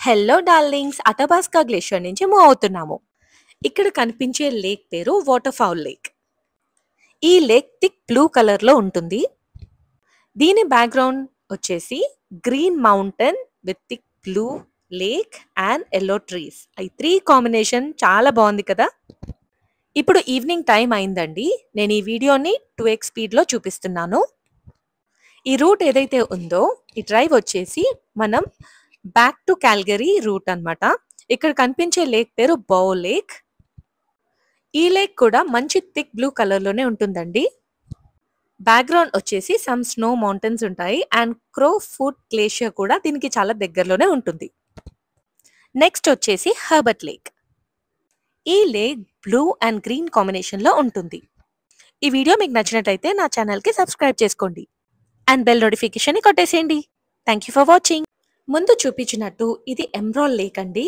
Hello darlings, అథబాస్కా glacier నుంచి move అవుతున్నాము. ఇక్కడ కనిపించే లేక్ పేరు వాటర్ ఫౌల్ లేక్. ఈ లేక్ థిక్ బ్లూ కలర్ లో ఉంటుంది. దీని బ్యాక్గ్రౌండ్ వచ్చేసి green mountain with thick blue lake and yellow trees. ఈ త్రీ కాంబినేషన్ చాలా బాగుంది కదా. ఇప్పుడు ఈవినింగ్ టైం అయిందండి. నేను ఈ వీడియోని 2x స్పీడ్లో చూపిస్తున్నాను. ఈ రూట్ ఏదైతే ఉందో ఈ డ్రైవ్ వచ్చేసి మనం బ్యాక్ టు క్యాల్గరీ రూట్ అన్నమాట. ఇక్కడ కనిపించే లేక్ పేరు బౌ లేక్. ఈ లేక్ కూడా మంచి థిక్ బ్లూ కలర్ లోనే ఉంటుందండి. బ్యాక్గ్రౌండ్ వచ్చేసి సమ్ స్నో మౌంటైన్స్ ఉంటాయి అండ్ క్రో ఫుట్ గ్లేషియర్ కూడా దీనికి చాలా దగ్గరలోనే ఉంటుంది. నెక్స్ట్ వచ్చేసి హర్బర్ట్ లేక్. ఈ lake blue and green combination లో ఉంటుంది. ఈ వీడియో మీకు నచ్చినట్టయితే నా ఛానల్ కి సబ్స్క్రైబ్ చేసుకోండి అండ్ బెల్ నోటిఫికేషన్ ని కొట్టేసేయండి. Thank you for watching. ముందు చూపించినట్టు ఇది ఎమరాల్డ్ లేక్ అండి.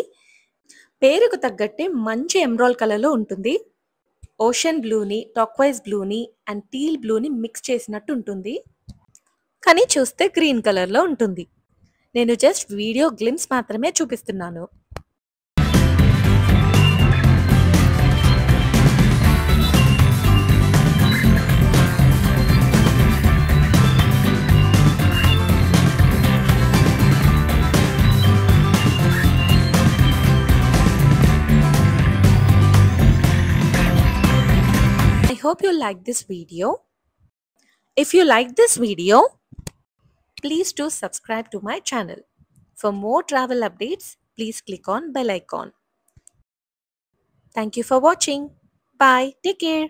పేరుకు తగ్గట్టే మంచి ఎమరాల్డ్ కలర్ లో ఉంటుంది. ఓషన్ బ్లూని, టాక్వైజ్ బ్లూని అండ్ టీల్ బ్లూని మిక్స్ చేసినట్టు ఉంటుంది, కానీ చూస్తే గ్రీన్ కలర్ లో ఉంటుంది. నేను జస్ట్ వీడియో గ్లిమ్స్ మాత్రమే చూపిస్తున్నాను. I hope you like this video. If you like this video, please do subscribe to my channel. For more travel updates, please click on bell icon. Thank you for watching. Bye. Take care.